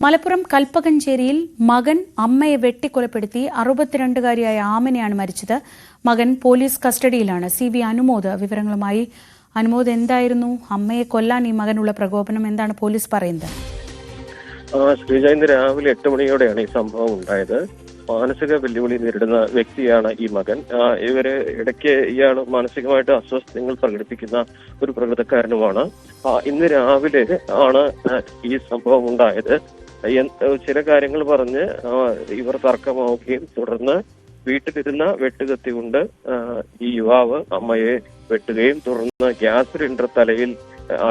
മലപ്പുറം കൽപ്പകഞ്ചേരിയിൽ മകൻ അമ്മയെ വെട്ടിക്കൊലപ്പെടുത്തി 62-കാരിയായ ആമിനയാണ് മരിച്ചത്. മകൻ പോലീസ് കസ്റ്റഡിയിലാണ്. CV അനുമോദ് വിവരങ്ങളുമായി. അനുമോദ്, എന്തായിരുന്നു അമ്മയെ കൊല്ലാൻ ഈ മകനുള്ള പ്രകോപനം? എന്താണ് പോലീസ് പറയുന്നത്? ശ്രീജ, ഇന്ന് രാവിലെ 8 മണിയോടെയാണ് ഈ സംഭവം ഉണ്ടായത്. മാനസിക വെല്ലുവിളി നേരിടുന്ന വ്യക്തിയാണ് ഈ മകൻ. ഇടയ്ക്ക് ഇയാൾ മാനസികമായിട്ട് അസ്വസ്ഥതകൾ പ്രകടിപ്പിക്കുന്ന ഒരു പ്രകൃതക്കാരനുമാണ്. ഇന്ന് രാവിലെ ആണ് ഈ സംഭവം ഉണ്ടായത്. ചില കാര്യങ്ങൾ പറഞ്ഞ് ഇവർ തർക്കമാവുകയും തുടർന്ന് വീട്ടിലിരുന്ന വെട്ടുകത്തി കൊണ്ട് ഈ യുവാവ് അമ്മയെ വെട്ടുകയും തുടർന്ന് ഗ്യാസ് സിലിണ്ടർ തലയിൽ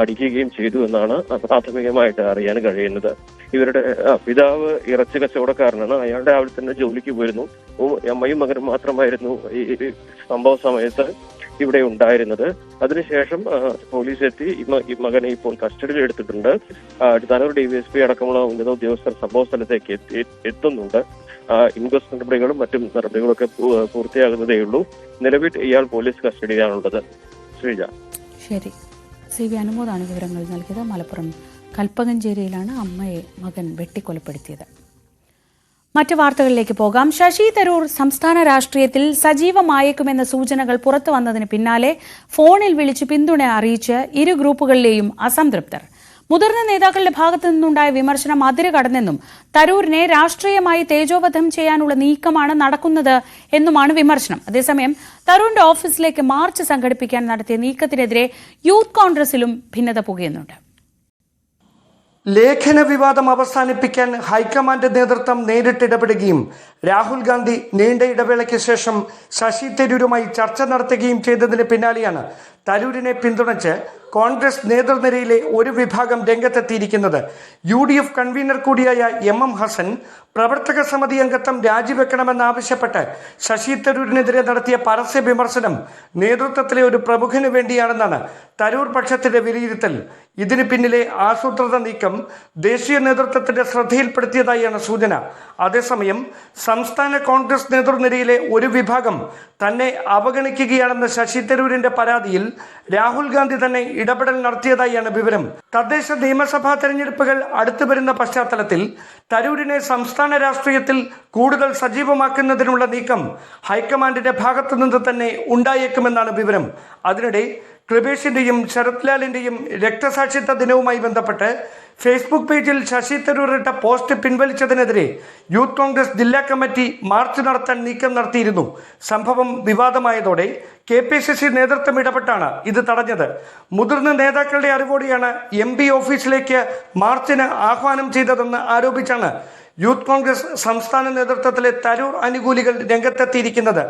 അടിക്കുകയും ചെയ്തു എന്നാണ് പ്രാഥമികമായിട്ട് അറിയാൻ കഴിയുന്നത്. ഇവരുടെ പിതാവ് ഇറച്ചി കച്ചവടക്കാരനാണ്. അയാൾ രാവിലെ തന്നെ ജോലിക്ക് പോയിരുന്നു. അമ്മയും മകനും മാത്രമായിരുന്നു ഈ സംഭവ സമയത്ത് ഇവിടെ ഉണ്ടായിരുന്നത്. അതിനുശേഷം പോലീസ് എത്തി ഈ മകനെ ഇപ്പോൾ കസ്റ്റഡിയിൽ എടുത്തിട്ടുണ്ട്. തനൂർ DVSP അടക്കമുള്ള ഉന്നത ഉദ്യോഗസ്ഥർ സംഭവ സ്ഥലത്തേക്ക് എത്തുന്നുണ്ട്. ഇൻക്വസ്റ്റ് നടപടികളും മറ്റും നടപടികളൊക്കെ പൂർത്തിയാകുന്നതേ ഉള്ളൂ. നിലവിൽ ഇയാൾ പോലീസ് കസ്റ്റഡിയിലാണുള്ളത്. ശ്രീജ. ശരി, CV അനുമോദാണ് വിവരങ്ങൾ നൽകിയത്. മലപ്പുറം കൽപ്പകഞ്ചേരിയിലാണ് അമ്മയെ മകൻ വെട്ടിക്കൊലപ്പെടുത്തിയത്. മറ്റ് വാർത്തകളിലേക്ക് പോകാം. ശശി തരൂർ സംസ്ഥാന രാഷ്ട്രീയത്തിൽ സജീവമായേക്കുമെന്ന സൂചനകൾ പുറത്തു വന്നതിന് പിന്നാലെ ഫോണിൽ വിളിച്ച് പിന്തുണ അറിയിച്ച് ഇരു ഗ്രൂപ്പുകളിലെയും അസംതൃപ്തർ. മുതിർന്ന നേതാക്കളുടെ ഭാഗത്തു നിന്നുണ്ടായ വിമർശനം അതിര് കടന്നെന്നും തരൂരിനെ രാഷ്ട്രീയമായി തേജോവധം ചെയ്യാനുള്ള നീക്കമാണ് നടക്കുന്നത് എന്നുമാണ് വിമർശനം. അതേസമയം തരൂരിന്റെ ഓഫീസിലേക്ക് മാർച്ച് സംഘടിപ്പിക്കാൻ നടത്തിയ നീക്കത്തിനെതിരെ യൂത്ത് കോൺഗ്രസിലും ഭിന്നത പുകയുന്നുണ്ട്. ലേഖന വിവാദം അവസാനിപ്പിക്കാൻ ഹൈക്കമാൻഡ് നേതൃത്വം നേരിട്ടിടപെടുകയും രാഹുൽ ഗാന്ധി നീണ്ട ഇടവേളയ്ക്ക് ശേഷം ശശി തരൂരുമായി ചർച്ച നടത്തുകയും ചെയ്തതിന് പിന്നാലെയാണ് തരൂരിനെ പിന്തുണച്ച് കോൺഗ്രസ് നേതൃനിരയിലെ ഒരു വിഭാഗം രംഗത്തെത്തിയിരിക്കുന്നത്. UDF കൺവീനർ കൂടിയായ MM ഹസൻ പ്രവർത്തക സമിതി അംഗത്വം രാജിവെക്കണമെന്നാവശ്യപ്പെട്ട് ശശി തരൂരിനെതിരെ നടത്തിയ പരസ്യ വിമർശനം നേതൃത്വത്തിലെ ഒരു പ്രമുഖന് വേണ്ടിയാണെന്നാണ് തരൂർ പക്ഷത്തിന്റെ വിലയിരുത്തൽ. ഇതിന് പിന്നിലെ ആസൂത്രിത നീക്കം ദേശീയ നേതൃത്വത്തിന്റെ ശ്രദ്ധയിൽപ്പെടുത്തിയതായാണ് സൂചന. അതേസമയം സംസ്ഥാന കോൺഗ്രസ് നേതൃനിരയിലെ ഒരു വിഭാഗം തന്നെ അവഗണിക്കുകയാണെന്ന ശശി തരൂരിന്റെ പരാതിയിൽ രാഹുൽ ഗാന്ധി തന്നെ ഇടപെടൽ നടത്തിയതായാണ് വിവരം. തദ്ദേശ നിയമസഭാ തെരഞ്ഞെടുപ്പുകൾ അടുത്തു വരുന്ന പശ്ചാത്തലത്തിൽ തരൂരിനെ സംസ്ഥാന രാഷ്ട്രീയത്തിൽ കൂടുതൽ സജീവമാക്കുന്നതിനുള്ള നീക്കം ഹൈക്കമാൻഡിന്റെ ഭാഗത്തു നിന്ന് തന്നെ ഉണ്ടായേക്കുമെന്നാണ് വിവരം. അതിനിടെ കൃപേഷിന്റെയും ശരത് ലാലിന്റെയും രക്തസാക്ഷിത്വ ദിനവുമായി ബന്ധപ്പെട്ട് ഫേസ്ബുക്ക് പേജിൽ ശശി തരൂർ ഇട്ട പോസ്റ്റ് പിൻവലിച്ചതിനെതിരെ യൂത്ത് കോൺഗ്രസ് ജില്ലാ കമ്മിറ്റി മാർച്ച് നടത്താൻ നീക്കം നടത്തിയിരുന്നു. സംഭവം വിവാദമായതോടെ KPCC നേതൃത്വം ഇടപെട്ടാണ് ഇത് തടഞ്ഞത്. മുതിർന്ന നേതാക്കളുടെ അറിവോടെയാണ് MP ഓഫീസിലേക്ക് മാർച്ചിന് ആഹ്വാനം ചെയ്തതെന്ന് ആരോപിച്ചാണ് യൂത്ത് കോൺഗ്രസ് സംസ്ഥാന നേതൃത്വത്തിലെ തരൂർ അനുകൂലികൾ രംഗത്തെത്തിയിരിക്കുന്നത്.